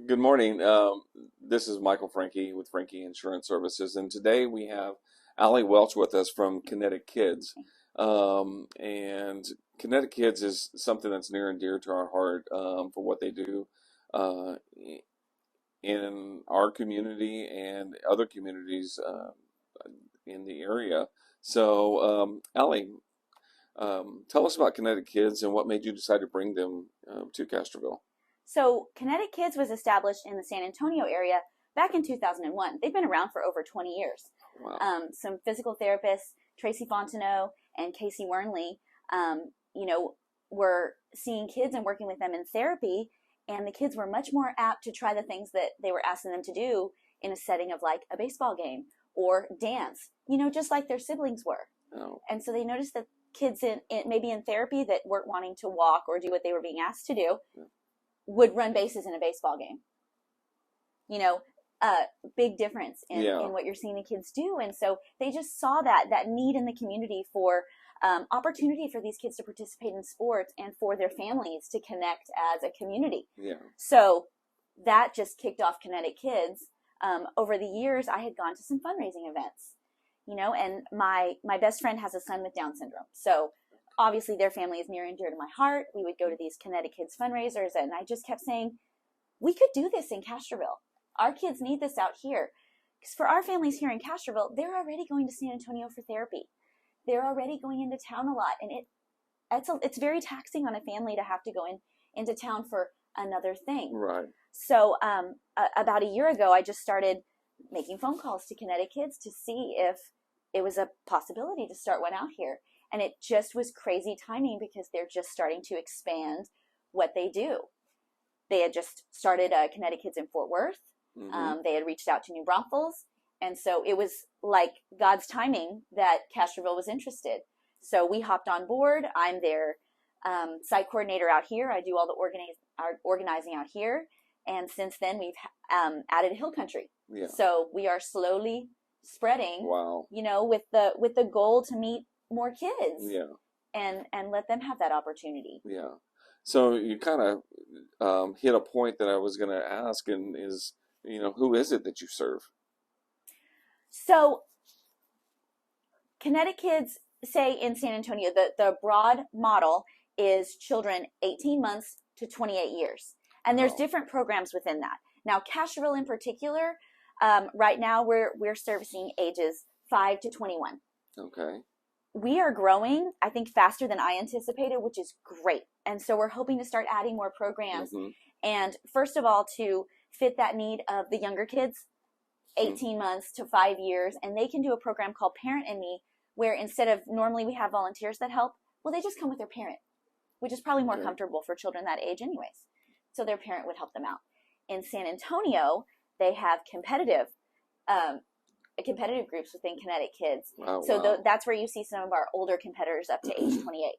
Good morning. This is Michael Frankie with Frankie Insurance Services, and today we have Allie Welch with us from Kinetic Kids. And Kinetic Kids is something that's near and dear to our heart for what they do uh, in our community and other communities in the area. So, Allie, tell us about Kinetic Kids and what made you decide to bring them to Castroville. So Kinetic Kids was established in the San Antonio area back in 2001. They've been around for over 20 years. Wow. Some physical therapists, Tracy Fontenot and Casey Wernley, were seeing kids and working with them in therapy, and the kids were much more apt to try the things that they were asking them to do in a setting of like a baseball game or dance, just like their siblings were. Oh. And so they noticed that kids maybe in therapy that weren't wanting to walk or do what they were being asked to do would run bases in a baseball game. Big difference in what you're seeing the kids do. And so they just saw that need in the community for opportunity for these kids to participate in sports and for their families to connect as a community. Yeah. So that just kicked off Kinetic Kids. Over the years, I had gone to some fundraising events, and my best friend has a son with Down syndrome. So obviously their family is near and dear to my heart. We would go to these Kinetic Kids fundraisers, and I just kept saying, we could do this in Castroville. Our kids need this out here. Because for our families here in Castroville, they're already going to San Antonio for therapy. They're already going into town a lot, and it's very taxing on a family to have to go into town for another thing. Right. So about a year ago, I just started making phone calls to Kinetic Kids to see if it was a possibility to start one out here. And it just was crazy timing because they're just starting to expand what they do. They had just started Kinetic Kids in Fort Worth. Mm-hmm. They had reached out to New Braunfels. And so it was like God's timing that Castroville was interested. So we hopped on board. I'm their site coordinator out here. I do all the organizing out here. And since then, we've added Hill Country. Yeah. So we are slowly spreading, wow, with the goal to meet more kids. Yeah. And let them have that opportunity. Yeah. So you kind of hit a point that I was going to ask, and is, who is it that you serve? So Kinetic Kids, say in San Antonio, the broad model is children 18 months to 28 years. And there's different programs within that. Now, Castroville in particular, right now we're servicing ages 5 to 21. Okay. We are growing, I think, faster than I anticipated, which is great. And so we're hoping to start adding more programs. Mm-hmm. And first of all, to fit that need of the younger kids, 18 months to 5 years. And they can do a program called Parent and Me, where instead of normally we have volunteers that help, well, they just come with their parent, which is probably more comfortable for children that age anyways. So their parent would help them out. In San Antonio, they have competitive groups within Kinetic Kids. Oh, so wow. That's where you see some of our older competitors up to age 28.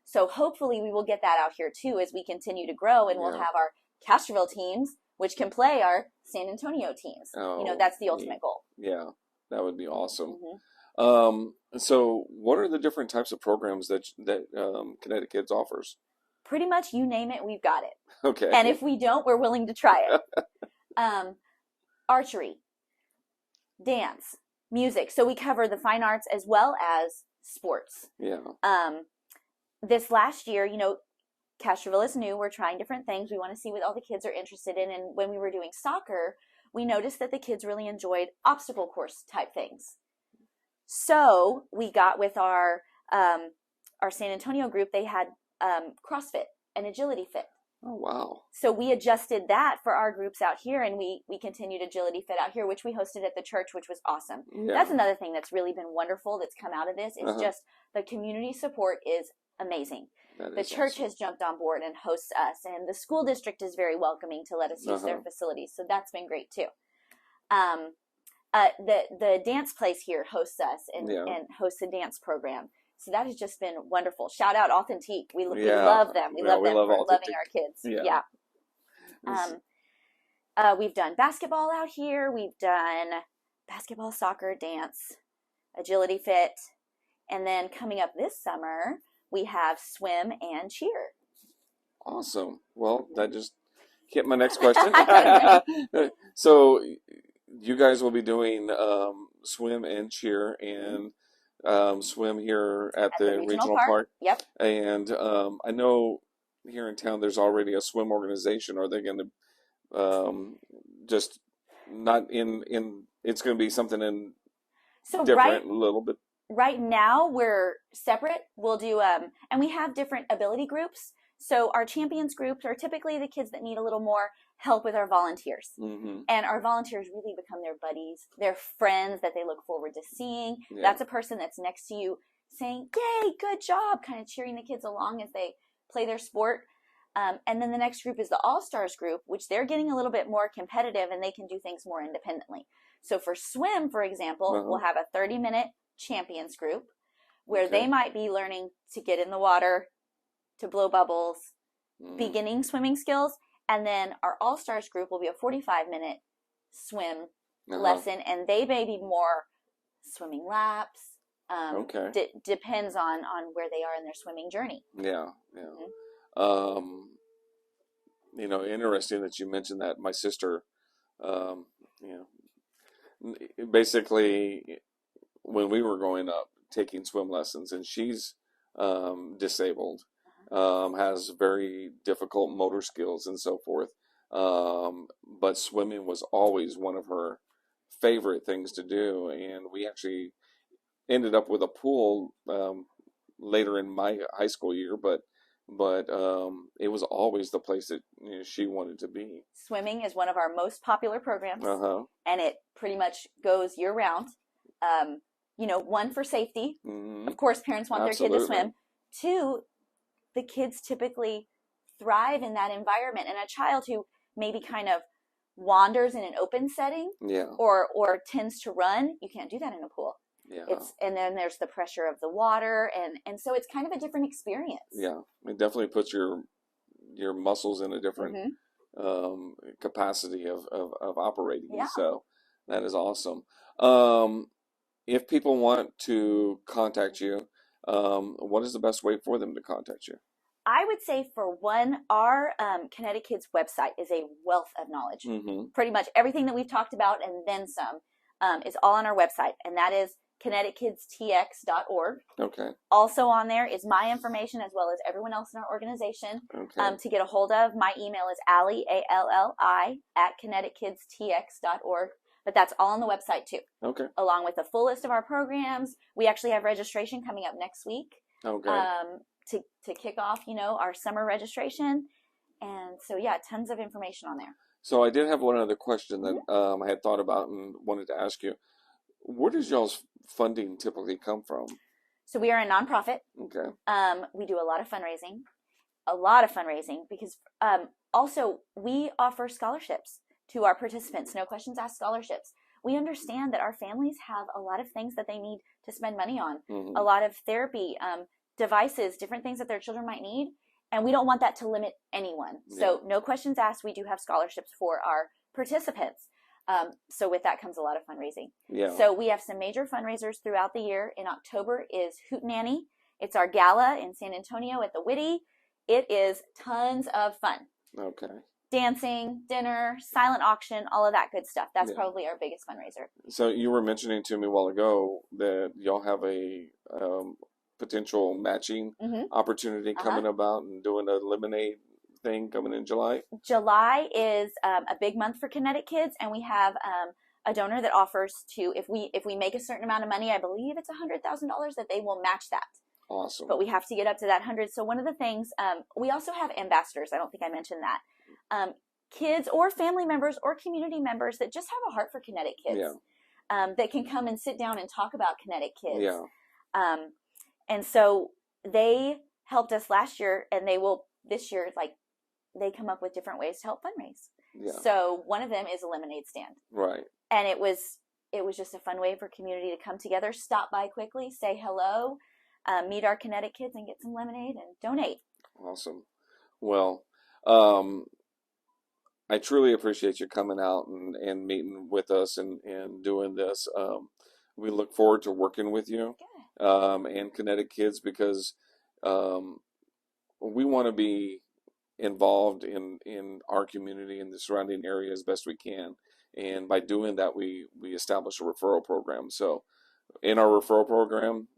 So hopefully we will get that out here too as we continue to grow, and we'll have our Castroville teams, which can play our San Antonio teams. Oh, that's the ultimate goal. Yeah, that would be awesome. Mm-hmm. So what are the different types of programs that Kinetic Kids offers? Pretty much you name it, we've got it. Okay. And if we don't, we're willing to try it. Archery, dance, music. So we cover the fine arts as well as sports. Yeah. This last year, Castroville is new. We're trying different things. We want to see what all the kids are interested in. And when we were doing soccer, we noticed that the kids really enjoyed obstacle course type things. So we got with our San Antonio group. They had CrossFit and Agility Fit. Oh, wow. So we adjusted that for our groups out here, and we continued Agility Fit out here, which we hosted at the church, which was awesome. Yeah. That's another thing that's really been wonderful that's come out of this is just the community support is amazing. The church has jumped on board and hosts us, and the school district is very welcoming to let us use their facilities. So that's been great too. The dance place here hosts us and hosts a dance program. So that has just been wonderful. Shout out Authentique. We love them. We love them for loving our kids. Yeah. We've done basketball out here. We've done basketball, soccer, dance, Agility Fit. And then coming up this summer, we have swim and cheer. Awesome. Well, that just hit my next question. So you guys will be doing swim and cheer and swim here at At the the regional regional park. park. Yep. And I know here in town there's already a swim organization. Are they going to just not in? It's going to be something in So different, a little bit. right now we're separate. We'll do and we have different ability groups. So our champions groups are typically the kids that need a little more help with our volunteers. Mm-hmm. And our volunteers really become their buddies, their friends that they look forward to seeing. Yeah. That's a person that's next to you saying, "Yay, good job," kind of cheering the kids along as they play their sport. And then the next group is the All-Stars group, which they're getting a little bit more competitive and they can do things more independently. So for swim, for example, we'll have a 30-minute champions group where they might be learning to get in the water, to blow bubbles, beginning swimming skills. And then our All-Stars group will be a 45-minute swim lesson, and they may be more swimming laps. Depends on where they are in their swimming journey. Yeah, yeah. You know, interesting that you mentioned that. My sister, you know, basically when we were growing up, taking swim lessons, and she's disabled, has very difficult motor skills and so forth. But swimming was always one of her favorite things to do, and we actually ended up with a pool later in my high school year, but it was always the place that she wanted to be. Swimming is one of our most popular programs, and it pretty much goes year round. You know, one, for safety. Of course, parents want their kid to swim. Two, the kids typically thrive in that environment, and a child who maybe kind of wanders in an open setting or tends to run, you can't do that in a pool. Yeah. And then there's the pressure of the water, and so it's kind of a different experience. Yeah, it definitely puts your muscles in a different capacity of operating. Yeah. So that is awesome. If people want to contact you, what is the best way for them to contact you? I would say, for one, our Kinetic Kids website is a wealth of knowledge. Pretty much everything that we've talked about and then some is all on our website, and that is kinetickidstx.org. Okay. Also on there is my information as well as everyone else in our organization. Okay. To get a hold of, my email is Allie, ALLI, @kinetickidstx.org. But that's all on the website too. Okay. Along with the full list of our programs. We actually have registration coming up next week. Okay. To kick off, our summer registration. And so, yeah, tons of information on there. So I did have one other question that I had thought about and wanted to ask you. Where does y'all's funding typically come from? So we are a nonprofit. Okay. We do a lot of fundraising because also we offer scholarships to our participants, no questions asked scholarships. We understand that our families have a lot of things that they need to spend money on, a lot of therapy, devices, different things that their children might need, and we don't want that to limit anyone. So no questions asked, we do have scholarships for our participants. So with that comes a lot of fundraising. Yeah. So we have some major fundraisers throughout the year. In October is Hootenanny. It's our gala in San Antonio at the Whitty. It is tons of fun. Okay. Dancing, dinner, silent auction, all of that good stuff. That's probably our biggest fundraiser. So you were mentioning to me a while ago that y'all have a potential matching opportunity coming about and doing a lemonade thing coming in July. July is a big month for Kinetic Kids, and we have a donor that offers to, if we make a certain amount of money, I believe it's $100,000, that they will match that. Awesome. But we have to get up to that 100. So one of the things, we also have ambassadors. I don't think I mentioned that. Kids or family members or community members that just have a heart for Kinetic Kids, that can come and sit down and talk about Kinetic Kids. Yeah. And so they helped us last year, and they will this year. They come up with different ways to help fundraise. Yeah. So one of them is a lemonade stand. Right. And it was just a fun way for community to come together, stop by quickly, say hello, meet our Kinetic Kids, and get some lemonade and donate. Awesome. Well, I truly appreciate you coming out and meeting with us and doing this. We look forward to working with you and Kinetic Kids because we want to be involved in our community and the surrounding area as best we can. And by doing that, we establish a referral program. So in our referral program,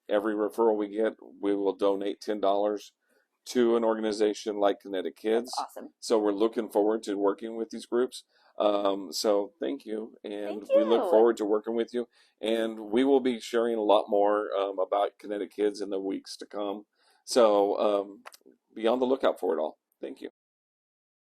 every referral we get, we will donate $10 to an organization like Kinetic That's Kids. awesome. So we're looking forward to working with these groups. So thank you, and Thank we look you. forward to working with you. And we will be sharing a lot more about Kinetic Kids in the weeks to come. So be on the lookout for it all. Thank you.